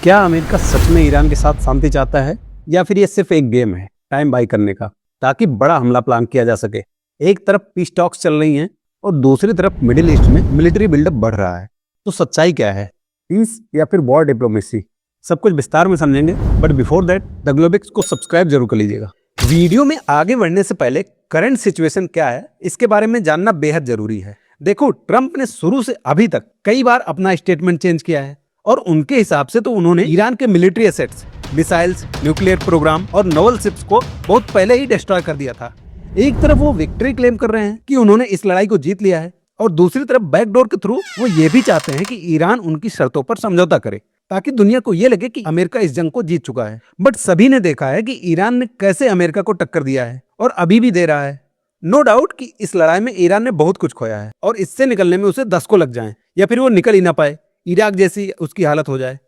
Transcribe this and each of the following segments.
क्या अमेरिका सच में ईरान के साथ शांति चाहता है या फिर ये सिर्फ एक गेम है टाइम बाई करने का, ताकि बड़ा हमला प्लान किया जा सके। एक तरफ पीस टॉक्स चल रही हैं और दूसरी तरफ मिडिल ईस्ट में मिलिट्री बिल्डअप बढ़ रहा है। तो सच्चाई क्या है, पीस या फिर वॉर डिप्लोमेसी? सब कुछ विस्तार में समझेंगे, बट बिफोर दैट द ग्लोबिक्स को सब्सक्राइब जरूर कर लीजिएगा। वीडियो में आगे बढ़ने से पहले करंट सिचुएशन क्या है इसके बारे में जानना बेहद जरूरी है। देखो, ट्रंप ने शुरू से अभी तक कई बार अपना स्टेटमेंट चेंज किया है और उनके हिसाब से तो उन्होंने ईरान के military assets, missiles, nuclear programme और नवल शिप्स को बहुत पहले ही डिस्ट्रॉय कर दिया था। एक तरफ वो विक्ट्री क्लेम कर रहे हैं कि उन्होंने इस लड़ाई को जीत लिया है और दूसरी तरफ बैकडोर के थ्रू वो ये भी चाहते हैं कि ईरान उनकी शर्तों पर समझौता करे, ताकि दुनिया को ये लगे कि अमेरिका इस जंग को जीत चुका है। बट सभी ने देखा है कि ईरान ने कैसे अमेरिका को टक्कर दिया है और अभी भी दे रहा है। नो डाउट कि इस लड़ाई में ईरान ने बहुत कुछ खोया है और इससे निकलने में उसे 10 को लग जाए या फिर वो निकल ही ना पाए, इराक जैसी उसकी हालत हो जाए।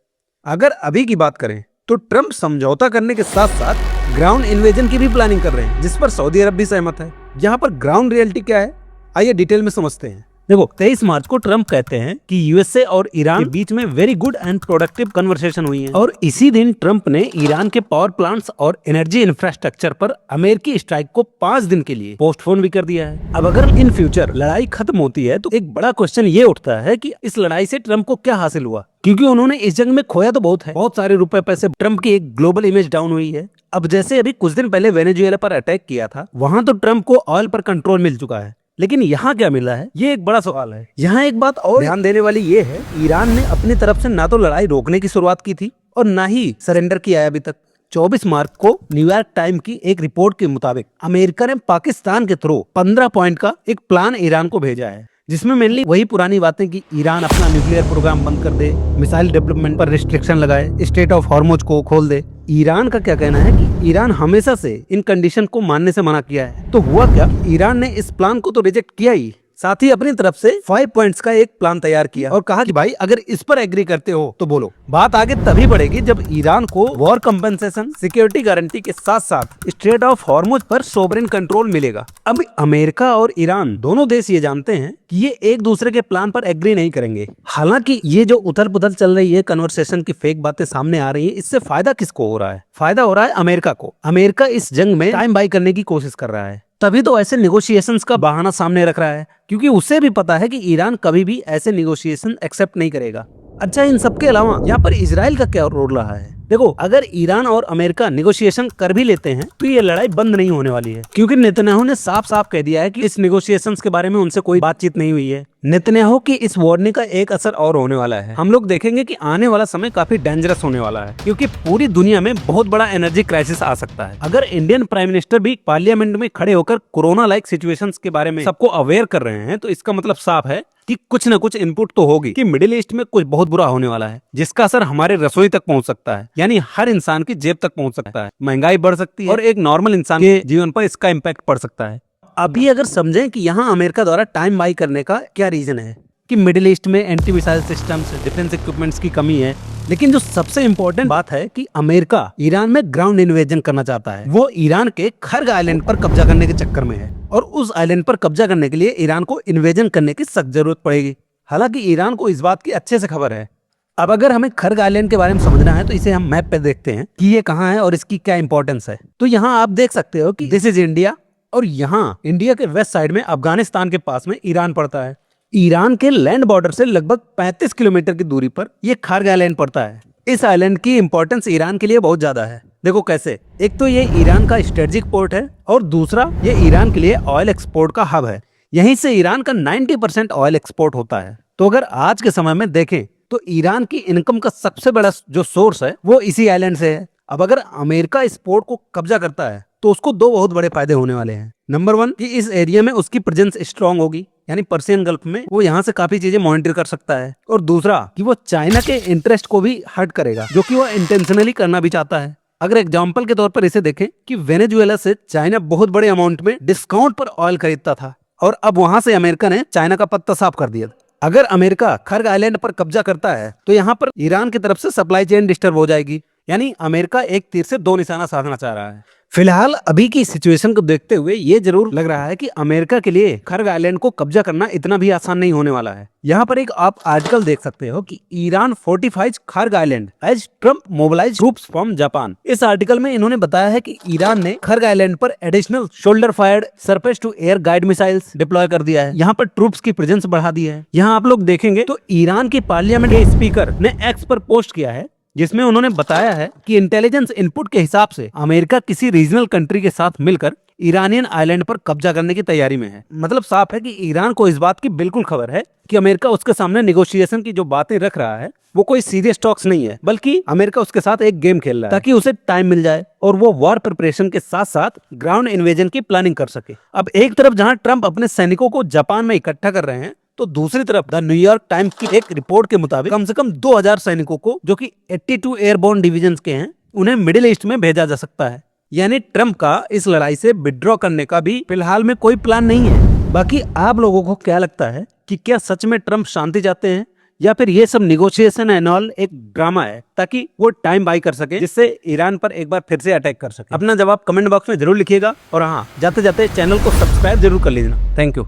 अगर अभी की बात करें तो ट्रंप समझौता करने के साथ साथ ग्राउंड इन्वेजन की भी प्लानिंग कर रहे हैं, जिस पर सऊदी अरब भी सहमत है। यहाँ पर ग्राउंड रियलिटी क्या है, आइए डिटेल में समझते हैं। देखो, 23 मार्च को ट्रंप कहते हैं कि यूएसए और ईरान के बीच में very good and productive conversation हुई है और इसी दिन ट्रंप ने ईरान के पावर प्लांट्स और एनर्जी इंफ्रास्ट्रक्चर पर अमेरिकी स्ट्राइक को 5 दिन के लिए पोस्टपोन भी कर दिया है। अब अगर इन फ्यूचर लड़ाई खत्म होती है तो एक बड़ा क्वेश्चन ये उठता है कि इस लड़ाई से ट्रंप को क्या हासिल हुआ, क्योंकि उन्होंने इस जंग में खोया तो बहुत है, बहुत सारे रुपए पैसे। ट्रंप की एक ग्लोबल इमेज डाउन हुई है। अब जैसे अभी कुछ दिन पहले वेनेजुएला पर अटैक किया था, वहां तो ट्रंप को ऑयल पर कंट्रोल मिल चुका है, लेकिन यहाँ क्या मिला है, ये एक बड़ा सवाल है। यहाँ एक बात और ध्यान देने वाली ये है, ईरान ने अपनी तरफ से ना तो लड़ाई रोकने की शुरुआत की थी और ना ही सरेंडर किया है अभी तक। 24 मार्च को न्यूयॉर्क टाइम की एक रिपोर्ट के मुताबिक अमेरिका ने पाकिस्तान के थ्रू 15 पॉइंट का एक प्लान ईरान को भेजा है, जिसमें मेनली वही पुरानी बातें कि ईरान अपना न्यूक्लियर प्रोग्राम बंद कर दे, मिसाइल डेवलपमेंट पर रिस्ट्रिक्शन लगाए, स्ट्रेट ऑफ हॉर्मुज को खोल दे। ईरान का क्या कहना है कि ईरान हमेशा से इन कंडीशन को मानने से मना किया है। तो हुआ क्या, ईरान ने इस प्लान को तो रिजेक्ट किया ही, साथ ही अपनी तरफ से 5 पॉइंट्स का एक प्लान तैयार किया और कहा कि भाई अगर इस पर एग्री करते हो तो बोलो। बात आगे तभी बढ़ेगी जब ईरान को वॉर कंपेंसेशन, सिक्योरिटी गारंटी के साथ साथ स्ट्रेट ऑफ हॉर्मुज पर सोवरेन कंट्रोल मिलेगा। अब अमेरिका और ईरान दोनों देश ये जानते हैं कि ये एक दूसरे के प्लान पर एग्री नहीं करेंगे। हालांकि ये जो उथल पुथल चल रही है, कन्वर्सेशन की फेक बातें सामने आ रही है, इससे फायदा किसको हो रहा है? फायदा हो रहा है अमेरिका को। अमेरिका इस जंग में टाइम बाई करने की कोशिश कर रहा है, तभी तो ऐसे नेगोशिएशंस का बहाना सामने रख रहा है, क्योंकि उसे भी पता है कि ईरान कभी भी ऐसे नेगोशिएशन एक्सेप्ट नहीं करेगा। अच्छा, इन सबके अलावा यहाँ पर इजराइल का क्या रोल रहा है? देखो, अगर ईरान और अमेरिका नेगोशिएशन कर भी लेते हैं तो ये लड़ाई बंद नहीं होने वाली है, क्योंकि नेतन्याहू ने साफ साफ कह दिया है कि इस नेगोशिएशंस के बारे में उनसे कोई बातचीत नहीं हुई है। नेतन्याहू की इस वार्निंग का एक असर और होने वाला है। हम लोग देखेंगे कि आने वाला समय काफी डेंजरस होने वाला है, क्योंकि पूरी दुनिया में बहुत बड़ा एनर्जी क्राइसिस आ सकता है। अगर इंडियन प्राइम मिनिस्टर भी पार्लियामेंट में खड़े होकर कोरोना लाइक सिचुएशंस के बारे में सबको अवेयर कर रहे हैं, तो इसका मतलब साफ है कि कुछ न कुछ इनपुट तो होगी कि मिडिल ईस्ट में कुछ बहुत बुरा होने वाला है, जिसका असर हमारे रसोई तक पहुंच सकता है, यानी हर इंसान की जेब तक पहुंच सकता है। महंगाई बढ़ सकती है और एक नॉर्मल इंसान के जीवन पर इसका इम्पैक्ट पड़ सकता है। अभी अगर समझें कि यहाँ अमेरिका द्वारा टाइम बाई करने का क्या रीजन है, कि मिडिल ईस्ट में anti missile systems, defence equipments की कमी है, लेकिन जो सबसे इम्पोर्टेंट बात है कि अमेरिका ईरान में ग्राउंड इन्वेजन करना चाहता है। वो ईरान के खर्ग आइलैंड पर कब्जा करने के चक्कर में है और उस आइलैंड पर कब्जा करने के लिए ईरान को इन्वेजन करने की सख्त जरूरत पड़ेगी। हालांकि ईरान को इस बात की अच्छे से खबर है। अब अगर हमें खर्ग आइलैंड के बारे में समझना है तो इसे हम मैप पे देखते हैं कि ये कहाँ है और इसकी क्या इंपॉर्टेंस है। तो यहाँ आप देख सकते हो कि दिस इज इंडिया, और यहाँ इंडिया के वेस्ट साइड में अफगानिस्तान के पास में ईरान पड़ता है। ईरान के लैंड बॉर्डर से लगभग 35 किलोमीटर की दूरी पर ये खर्ग आइलैंड पड़ता है। इस आइलैंड की इंपॉर्टेंस ईरान के लिए बहुत ज्यादा है। देखो कैसे, एक तो ये ईरान का स्ट्रेटेजिक पोर्ट है और दूसरा ये ईरान के लिए ऑयल एक्सपोर्ट का हब है। यहीं से ईरान का 90% ऑयल एक्सपोर्ट होता है। तो अगर आज के समय में देखें तो ईरान की इनकम का सबसे बड़ा जो सोर्स है वो इसी आइलैंड से है। अब अगर अमेरिका इस पोर्ट को कब्जा करता है तो उसको 2 बहुत बड़े फायदे होने वाले हैं। नंबर 1 कि इस एरिया में उसकी प्रेजेंस स्ट्रांग होगी, यानी पर्शियन गल्फ में वो यहाँ से काफी चीजें मॉनिटर कर सकता है। और दूसरा कि वो चाइना के इंटरेस्ट को भी हर्ट करेगा, जो कि वो इंटेंशनली करना भी चाहता है। अगर एग्जाम्पल के तौर पर इसे देखें कि वेनेजुएला से चाइना बहुत बड़े अमाउंट में डिस्काउंट पर ऑयल खरीदता था और अब वहां से अमेरिका ने चाइना का पत्ता साफ कर दिया। अगर अमेरिका खर्ग आइलैंड पर कब्जा करता है तो यहाँ पर ईरान की तरफ से सप्लाई चेन डिस्टर्ब हो जाएगी, यानी अमेरिका एक तीर से दो निशाना साधना चाह रहा है। फिलहाल अभी की सिचुएशन को देखते हुए ये जरूर लग रहा है कि अमेरिका के लिए खर्ग आइलैंड को कब्जा करना इतना भी आसान नहीं होने वाला है। यहाँ पर एक आप आर्टिकल देख सकते हो कि Iran fortifies Kharg island as Trump mobilises troops from Japan. इस आर्टिकल में इन्होंने बताया है कि ईरान ने खर्ग आइलैंड पर additional shoulder fired surface to air guided missiles deploy कर दिया है। यहाँ पर ट्रूप्स की प्रेजेंस बढ़ा दी है। यहाँ आप लोग देखेंगे तो ईरान की पार्लियामेंट के स्पीकर ने एक्स पर पोस्ट किया है, जिसमें उन्होंने बताया है कि इंटेलिजेंस इनपुट के हिसाब से अमेरिका किसी रीजनल कंट्री के साथ मिलकर ईरानियन आइलैंड पर कब्जा करने की तैयारी में है। मतलब साफ है कि ईरान को इस बात की बिल्कुल खबर है कि अमेरिका उसके सामने निगोशिएशन की जो बातें रख रहा है वो कोई सीरियस टॉक्स नहीं है, बल्कि अमेरिका उसके साथ एक गेम खेल रहा है ताकि उसे टाइम मिल जाए और वो वॉर प्रिपरेशन के साथ साथ ग्राउंड इन्वेजन की प्लानिंग कर सके। अब एक तरफ जहां ट्रंप अपने सैनिकों को जापान में इकट्ठा कर रहे हैं, तो दूसरी तरफ द न्यूयॉर्क टाइम्स की एक रिपोर्ट के मुताबिक कम से कम 2000 सैनिकों को, जो कि 82 एयरबोर्न डिवीजन के हैं, उन्हें मिडिल ईस्ट में भेजा जा सकता है। यानी ट्रंप का इस लड़ाई से विड्रॉ करने का भी फिलहाल में कोई प्लान नहीं है। बाकी आप लोगों को क्या लगता है कि क्या सच में ट्रंप शांति चाहते हैं या फिर ये सब निगोशिएशन एंड ऑल एक ड्रामा है ताकि वो टाइम बाई कर सके, जिससे ईरान पर एक बार फिर से अटैक कर सके? अपना जवाब कमेंट बॉक्स में जरूर लिखिएगा और हाँ, जाते जाते चैनल को सब्सक्राइब जरूर कर लीजिए। Thank you.